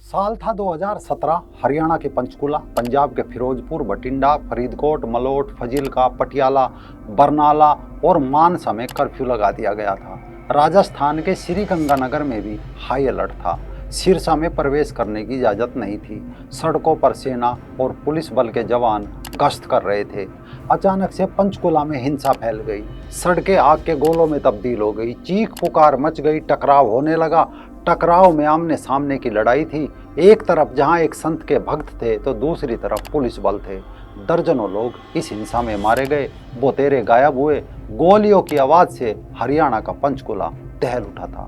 साल था 2017। हरियाणा के पंचकुला, पंजाब के फिरोजपुर, बठिंडा, फरीदकोट, मलोट, फजीलका, पटियाला, बरनाला और मानसा में कर्फ्यू लगा दिया गया था। राजस्थान के श्रीगंगानगर में भी हाई अलर्ट था। सिरसा में प्रवेश करने की इजाज़त नहीं थी। सड़कों पर सेना और पुलिस बल के जवान गश्त कर रहे थे। अचानक से पंचकुला में हिंसा फैल गई। सड़कें आग के गोलों में तब्दील हो गई। चीख पुकार मच गई। टकराव होने लगा। टकराव में आमने सामने की लड़ाई थी। एक तरफ जहां एक संत के भक्त थे तो दूसरी तरफ पुलिस बल थे। दर्जनों लोग इस हिंसा में मारे गए, बहुतेरे गायब हुए। गोलियों की आवाज से हरियाणा का पंचकुला दहल उठा था।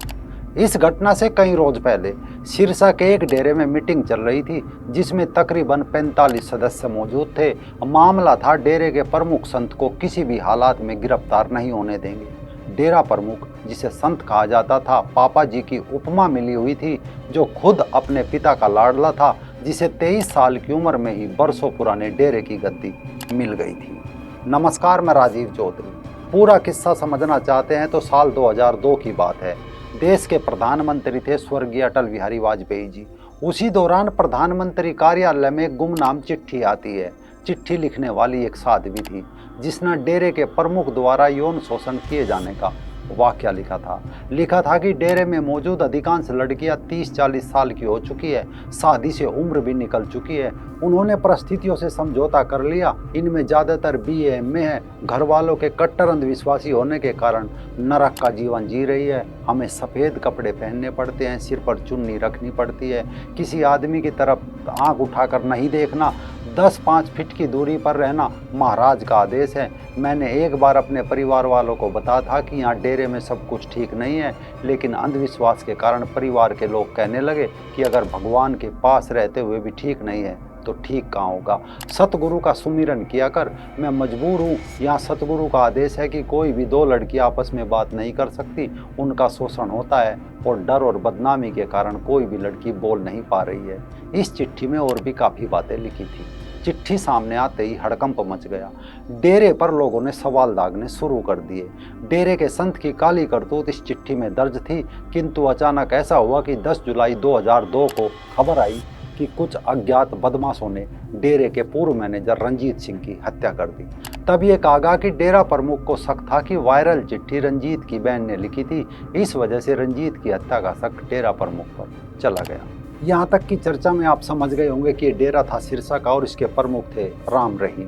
इस घटना से कई रोज पहले सिरसा के एक डेरे में मीटिंग चल रही थी, जिसमें तकरीबन 45 सदस्य मौजूद थे। मामला था डेरे के प्रमुख संत को किसी भी हालात में गिरफ्तार नहीं होने देंगे। डेरा प्रमुख, जिसे संत कहा जाता था, पापा जी की उपमा मिली हुई थी, जो खुद अपने पिता का लाडला था, जिसे 23 साल की उम्र में ही बरसों पुराने डेरे की गद्दी मिल गई थी। नमस्कार, मैं राजीव चौधरी। पूरा किस्सा समझना चाहते हैं तो साल 2002 की बात है। देश के प्रधानमंत्री थे स्वर्गीय अटल बिहारी वाजपेयी जी। उसी दौरान प्रधानमंत्री कार्यालय में गुमनाम चिट्ठी आती है। चिट्ठी लिखने वाली एक साध्वी थी, जिसने डेरे के प्रमुख द्वारा यौन शोषण किए जाने का वाकया लिखा था कि डेरे में मौजूद अधिकांश लड़कियां 30-40 साल की हो चुकी है, शादी से उम्र भी निकल चुकी है। उन्होंने परिस्थितियों से समझौता कर लिया। इनमें ज़्यादातर BA MA है। घर वालों के कट्टर अंधविश्वासी होने के कारण नरक का जीवन जी रही है। हमें सफ़ेद कपड़े पहनने पड़ते हैं, सिर पर चुन्नी रखनी पड़ती है, किसी आदमी की तरफ आंख उठाकर नहीं देखना, 10-5 फीट की दूरी पर रहना महाराज का आदेश है। मैंने एक बार अपने परिवार वालों को बताया था कि यहाँ डेरे में सब कुछ ठीक नहीं है, लेकिन अंधविश्वास के कारण परिवार के लोग कहने लगे कि अगर भगवान के पास रहते हुए भी ठीक नहीं है तो ठीक कहाँ होगा। सतगुरु का सुमिरन किया कर, मैं मजबूर हूँ। यहाँ सतगुरु का आदेश है कि कोई भी दो लड़की आपस में बात नहीं कर सकती, उनका शोषण होता है और डर और बदनामी के कारण कोई भी लड़की बोल नहीं पा रही है। इस चिट्ठी में और भी काफ़ी बातें लिखी थी। चिट्ठी सामने आते ही हड़कंप मच गया। डेरे पर लोगों ने सवाल दागने शुरू कर दिए। डेरे के संत की काली करतूत इस चिट्ठी में दर्ज थी, किंतु अचानक ऐसा हुआ कि 10 जुलाई 2002 को खबर आई कि कुछ अज्ञात बदमाशों ने डेरे के पूर्व मैनेजर रंजीत सिंह की हत्या कर दी। तब ये कहा कि डेरा प्रमुख को शक था कि वायरल चिट्ठी रंजीत की बहन ने लिखी थी। इस वजह से रंजीत की हत्या का शक डेरा प्रमुख पर चला गया। यहाँ तक की चर्चा में आप समझ गए होंगे कि ये डेरा था सिरसा का और इसके प्रमुख थे राम रहीम।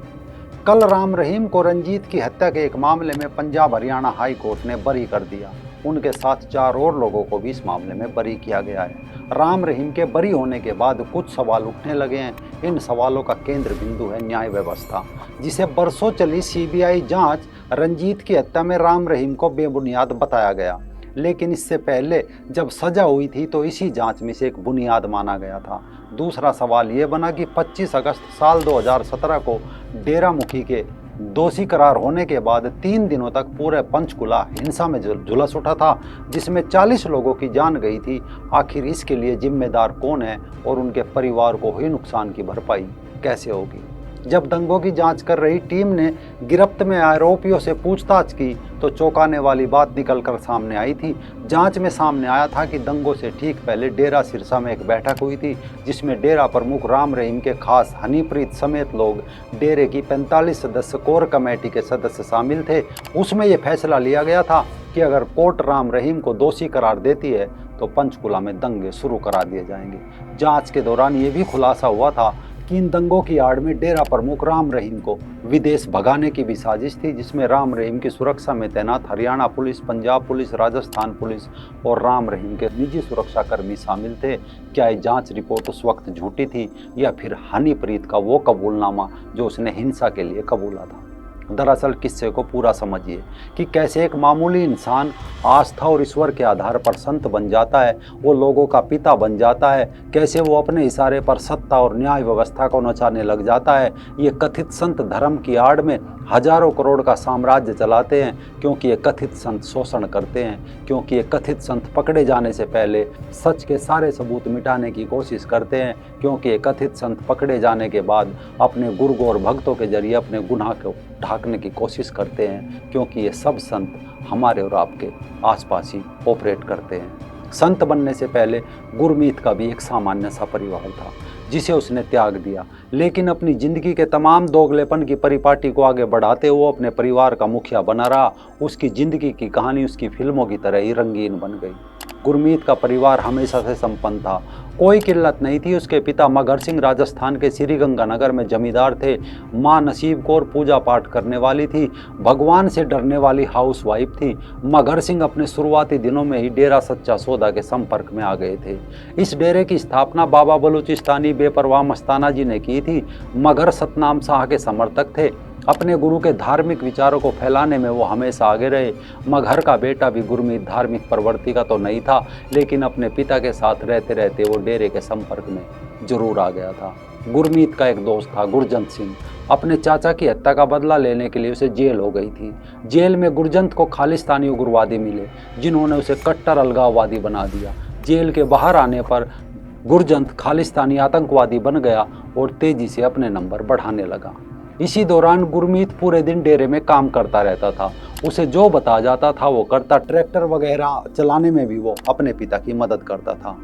कल राम रहीम को रंजीत की हत्या के एक मामले में पंजाब हरियाणा हाई कोर्ट ने बरी कर दिया। उनके साथ 4 और लोगों को भी इस मामले में बरी किया गया है। राम रहीम के बरी होने के बाद कुछ सवाल उठने लगे हैं। इन सवालों का केंद्र बिंदु है न्याय व्यवस्था, जिसे बरसों चली CBI जांच रंजीत की हत्या में राम रहीम को बेबुनियाद बताया गया। लेकिन इससे पहले जब सजा हुई थी तो इसी जांच में से एक बुनियाद माना गया था। दूसरा सवाल ये बना कि 25 अगस्त साल 2017 को डेरा मुखी के दोषी करार होने के बाद 3 दिनों तक पूरे पंचकुला हिंसा में झुलस उठा था, जिसमें 40 लोगों की जान गई थी। आखिर इसके लिए जिम्मेदार कौन है और उनके परिवार को हुई नुकसान की भरपाई कैसे होगी? जब दंगों की जांच कर रही टीम ने गिरफ्त में आरोपियों से पूछताछ की तो चौंकाने वाली बात निकलकर सामने आई थी। जांच में सामने आया था कि दंगों से ठीक पहले डेरा सिरसा में एक बैठक हुई थी, जिसमें डेरा प्रमुख राम रहीम के खास हनीप्रीत समेत लोग डेरे की 45 सदस्य कोर कमेटी के सदस्य शामिल थे। उसमें यह फैसला लिया गया था कि अगर कोर्ट राम रहीम को दोषी करार देती है तो पंचकुला में दंगे शुरू करा दिए जाएंगे। जाँच के दौरान ये भी खुलासा हुआ था कि इन दंगों की आड़ में डेरा प्रमुख राम रहीम को विदेश भगाने की भी साजिश थी, जिसमें राम रहीम की सुरक्षा में तैनात Haryana police, Punjab police, Rajasthan police और राम रहीम के निजी सुरक्षाकर्मी शामिल थे। क्या ये जांच रिपोर्ट उस वक्त झूठी थी या फिर हनीप्रीत का वो कबूलनामा जो उसने हिंसा के लिए कबूला था? दरअसल किस्से को पूरा समझिए कि कैसे एक मामूली इंसान आस्था और ईश्वर के आधार पर संत बन जाता है, वो लोगों का पिता बन जाता है, कैसे वो अपने इशारे पर सत्ता और न्याय व्यवस्था को नचाने लग जाता है। ये कथित संत धर्म की आड़ में हजारों करोड़ का साम्राज्य चलाते हैं, क्योंकि ये कथित संत शोषण करते हैं, क्योंकि ये कथित संत पकड़े जाने से पहले सच के सारे सबूत मिटाने की कोशिश करते हैं, क्योंकि ये कथित संत पकड़े जाने के बाद अपने गुर्गों और भक्तों के जरिए अपने गुनाह को ढांकने की कोशिश करते हैं, क्योंकि ये सब संत हमारे और आपके आसपास ही ऑपरेट करते हैं। संत बनने से पहले गुरमीत का भी एक सामान्य सा परिवार था जिसे उसने त्याग दिया, लेकिन अपनी जिंदगी के तमाम दोगलेपन की परिपाटी को आगे बढ़ाते वो अपने परिवार का मुखिया बना रहा। उसकी जिंदगी की कहानी उसकी फिल्मों की तरह ही रंगीन बन गई। गुरमीत का परिवार हमेशा से संपन्न था, कोई किल्लत नहीं थी। उसके पिता मगर सिंह राजस्थान के श्रीगंगानगर में जमींदार थे। माँ नसीब कौर पूजा पाठ करने वाली थी, भगवान से डरने वाली हाउसवाइफ थी। मगर सिंह अपने शुरुआती दिनों में ही डेरा सच्चा सौदा के संपर्क में आ गए थे। इस डेरे की स्थापना बाबा बलूचिस्तानी बेपरवाह मस्ताना जी ने की थी। मगर सतनाम शाह के समर्थक थे। अपने गुरु के धार्मिक विचारों को फैलाने में वो हमेशा आगे रहे। मगहर का बेटा भी गुरमीत धार्मिक प्रवृत्ति का तो नहीं था, लेकिन अपने पिता के साथ रहते रहते वो डेरे के संपर्क में जरूर आ गया था। गुरमीत का एक दोस्त था गुरजंत सिंह। अपने चाचा की हत्या का बदला लेने के लिए उसे जेल हो गई थी। जेल में गुरजंत को खालिस्तानी उग्रवादी मिले जिन्होंने उसे कट्टर अलगाववादी बना दिया। जेल के बाहर आने पर गुरजंत खालिस्तानी आतंकवादी बन गया और तेजी से अपने नंबर बढ़ाने लगा। इसी दौरान गुरमीत पूरे दिन डेरे में काम करता रहता था। उसे जो बताया जाता था वो करता। ट्रैक्टर वगैरह चलाने में भी वो अपने पिता की मदद करता था।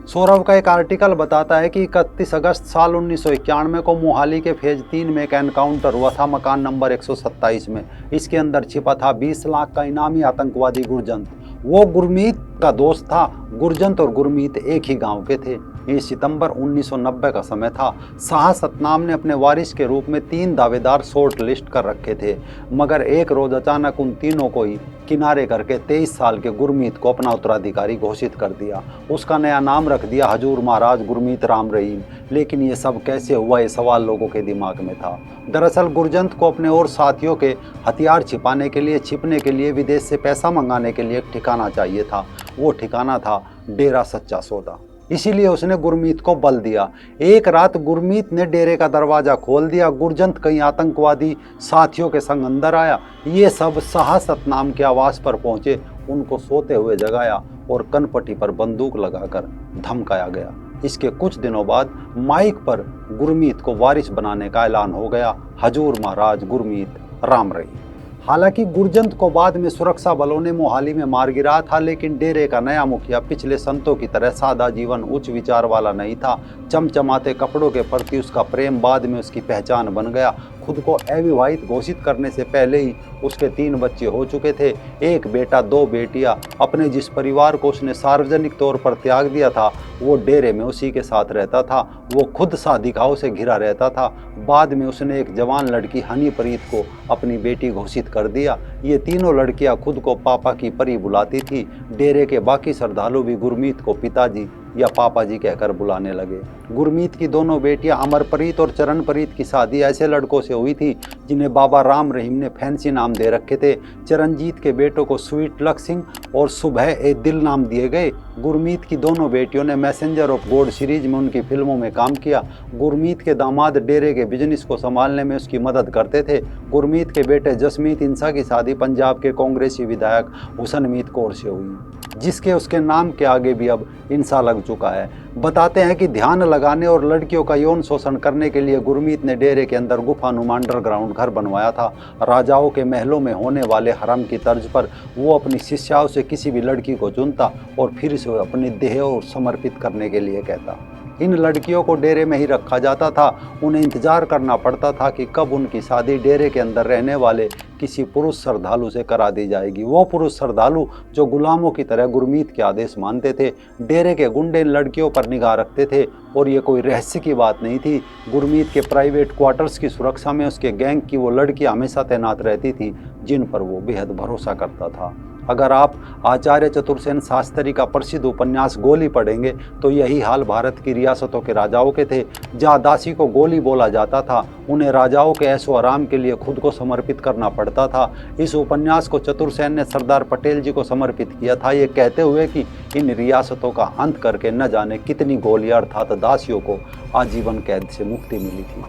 सौरभ का एक आर्टिकल बताता है कि 31 अगस्त साल 1991 को मोहाली के फेज 3 में एक एनकाउंटर हुआ था मकान नंबर 127 में। इसके अंदर छिपा था 20 लाख का इनामी आतंकवादी गुरजंत। वो गुरमीत का दोस्त था। गुरजंत और गुरमीत एक ही गांव के थे। ये सितंबर 1990 का समय था। शाह सतनाम ने अपने वारिस के रूप में 3 दावेदार शॉर्ट लिस्ट कर रखे थे, मगर एक रोज अचानक उन तीनों को ही किनारे करके 23 साल के गुरमीत को अपना उत्तराधिकारी घोषित कर दिया। उसका नया नाम रख दिया हजूर महाराज गुरमीत राम रहीम। लेकिन ये सब कैसे हुआ, ये सवाल लोगों के दिमाग में था। दरअसल गुरजंत को अपने और साथियों के हथियार छिपाने के लिए, छिपने के लिए, विदेश से पैसा मंगाने के लिए एक ठिकाना चाहिए था। वो ठिकाना था डेरा सच्चा सौदा। इसीलिए उसने गुरमीत को बल दिया। एक रात गुरमीत ने डेरे का दरवाजा खोल दिया। गुरजंत कई आतंकवादी साथियों के संग अंदर आया। ये सब शाह सतनाम के आवास पर पहुंचे। उनको सोते हुए जगाया और कनपट्टी पर बंदूक लगाकर धमकाया गया। इसके कुछ दिनों बाद माइक पर गुरमीत को वारिस बनाने का ऐलान हो गया। हजूर महाराज गुरमीत राम रहीम। हालांकि गुरजंत को बाद में सुरक्षा बलों ने मोहाली में मार गिराया था, लेकिन डेरे का नया मुखिया पिछले संतों की तरह सादा जीवन, उच्च विचार वाला नहीं था। चमचमाते कपड़ों के प्रति उसका प्रेम बाद में उसकी पहचान बन गया। खुद को अविवाहित घोषित करने से पहले ही उसके 3 बच्चे हो चुके थे, 1 बेटा 2 बेटियां। अपने जिस परिवार को उसने सार्वजनिक तौर पर त्याग दिया था, वो डेरे में उसी के साथ रहता था। वो खुद साधिकाओं से घिरा रहता था। बाद में उसने एक जवान लड़की हनीप्रीत को अपनी बेटी घोषित कर दिया। ये तीनों लड़कियां खुद को पापा की परी बुलाती थी। डेरे के बाकी श्रद्धालु भी गुरमीत को पिताजी या पापा जी कहकर बुलाने लगे। गुरमीत की दोनों बेटियां अमरप्रीत और चरणप्रीत की शादी ऐसे लड़कों से हुई थी जिन्हें बाबा राम रहीम ने फैंसी नाम दे रखे थे। चरणजीत के बेटों को स्वीट लक सिंह और सुबह ए दिल नाम दिए गए। गुरमीत की दोनों बेटियों ने मैसेंजर ऑफ गॉड सीरीज में उनकी फिल्मों में काम किया। गुरमीत के दामाद डेरे के बिजनेस को संभालने में उसकी मदद करते थे। गुरमीत के बेटे जसमीत इंसा की शादी पंजाब के कांग्रेसी विधायक हुसनमीत कौर से हुई, जिसके उसके नाम के आगे भी अब इंसा लग चुका है। बताते हैं कि ध्यान लगाने और लड़कियों का यौन शोषण करने के लिए गुरमीत ने डेरे के अंदर गुफानुमा अंडरग्राउंड घर बनवाया था। राजाओं के महलों में होने वाले हरम की तर्ज पर वो अपनी शिष्याओं से किसी भी लड़की को चुनता और फिर से अपनी देह और समर्पित करने के लिए कहता। इन लड़कियों को डेरे में ही रखा जाता था। उन्हें इंतजार करना पड़ता था कि कब उनकी शादी डेरे के अंदर रहने वाले किसी पुरुष श्रद्धालु से करा दी जाएगी। वो पुरुष श्रद्धालु जो गुलामों की तरह गुरमीत के आदेश मानते थे। डेरे के गुंडे इन लड़कियों पर निगाह रखते थे और ये कोई रहस्य की बात नहीं थी। गुरमीत के प्राइवेट क्वार्टर्स की सुरक्षा में उसके गैंग की वो लड़कियां हमेशा तैनात रहती थी जिन पर वो बेहद भरोसा करता था। अगर आप आचार्य चतुर्सेन शास्त्री का प्रसिद्ध उपन्यास गोली पढ़ेंगे तो यही हाल भारत की रियासतों के राजाओं के थे। जहाँ दासी को गोली बोला जाता था, उन्हें राजाओं के ऐशो आराम के लिए खुद को समर्पित करना पड़ता था। इस उपन्यास को चतुर्सेन ने सरदार पटेल जी को समर्पित किया था, ये कहते हुए कि इन रियासतों का अंत करके न जाने कितनी गोलियां अर्थात दासियों को आजीवन कैद से मुक्ति मिली थी।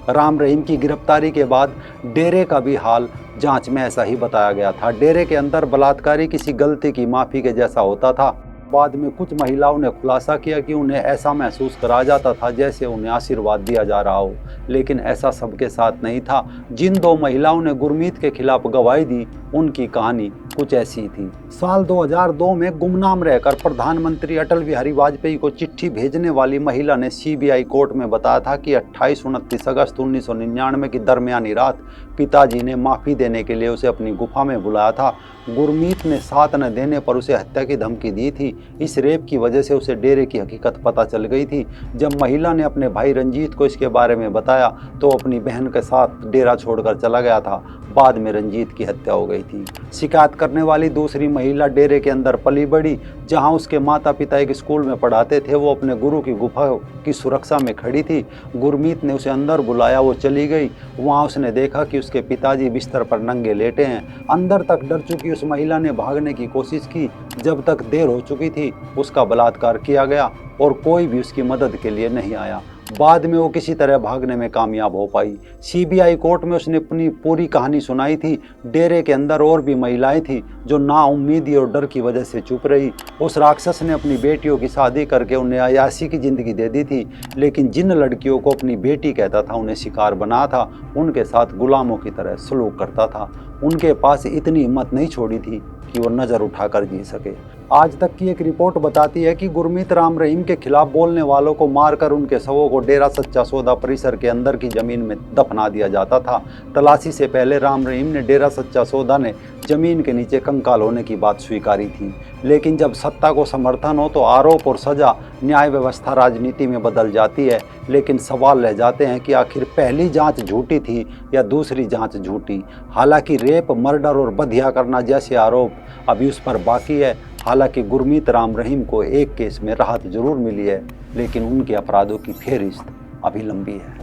राम रहीम की गिरफ्तारी के बाद डेरे का भी हाल जांच में ऐसा ही बताया गया था। डेरे के अंदर बलात्कारी किसी गलती की माफ़ी के जैसा होता था। बाद में कुछ महिलाओं ने खुलासा किया कि उन्हें ऐसा महसूस कराया जाता था जैसे उन्हें आशीर्वाद दिया जा रहा हो, लेकिन ऐसा सबके साथ नहीं था। जिन 2 महिलाओं ने गुरमीत के खिलाफ गवाही दी उनकी कहानी कुछ ऐसी थी। साल 2002 में गुमनाम रहकर प्रधानमंत्री अटल बिहारी वाजपेयी को चिट्ठी भेजने वाली महिला ने सीबीआई कोर्ट में बताया था कि 28-29 अगस्त 1999 की दरमियानी रात पिताजी ने माफ़ी देने के लिए उसे अपनी गुफा में बुलाया था। गुरमीत ने साथ न देने पर उसे हत्या की धमकी दी थी। इस रेप की वजह से उसे डेरे की हकीकत पता चल गई थी। जब महिला ने अपने भाई रंजीत को इसके बारे में बताया तो अपनी बहन के साथ डेरा छोड़कर चला गया था। बाद में रंजीत की हत्या हो गई थी। शिकायत करने वाली दूसरी महिला डेरे के अंदर पली बड़ी, जहां उसके माता पिता एक स्कूल में पढ़ाते थे। वो अपने गुरु की गुफा की सुरक्षा में खड़ी थी। गुरमीत ने उसे अंदर बुलाया, वो चली गई। वहां उसने देखा कि उसके पिताजी बिस्तर पर नंगे लेटे हैं। अंदर तक डर चुकी उस महिला ने भागने की कोशिश की। जब तक देर हो चुकी थी उसका बलात्कार किया गया और कोई भी उसकी मदद के लिए नहीं आया। बाद में वो किसी तरह भागने में कामयाब हो पाई। सीबीआई कोर्ट में उसने अपनी पूरी कहानी सुनाई थी। डेरे के अंदर और भी महिलाएं थी जो नाउम्मीदी और डर की वजह से चुप रही। उस राक्षस ने अपनी बेटियों की शादी करके उन्हें अयाशी की ज़िंदगी दे दी थी, लेकिन जिन लड़कियों को अपनी बेटी कहता था उन्हें शिकार बना था, उनके साथ गुलामों की तरह सलूक करता था। उनके पास इतनी हिम्मत नहीं छोड़ी थी कि वो नज़र उठाकर जी सके। आज तक की एक रिपोर्ट बताती है कि गुरमीत राम रहीम के खिलाफ बोलने वालों को मारकर उनके शवों को डेरा सच्चा सौदा परिसर के अंदर की ज़मीन में दफना दिया जाता था। तलाशी से पहले राम रहीम ने डेरा सच्चा सौदा ने ज़मीन के नीचे कंकाल होने की बात स्वीकारी थी, लेकिन जब सत्ता को समर्थन हो तो आरोप और सज़ा, न्याय व्यवस्था राजनीति में बदल जाती है। लेकिन सवाल रह जाते हैं कि आखिर पहली जांच झूठी थी या दूसरी जांच झूठी। हालांकि रेप, मर्डर और बधिया करना जैसे आरोप अभी उस पर बाकी है। हालांकि गुरमीत राम रहीम को एक केस में राहत जरूर मिली है, लेकिन उनके अपराधों की फेहरिस्त अभी लंबी है।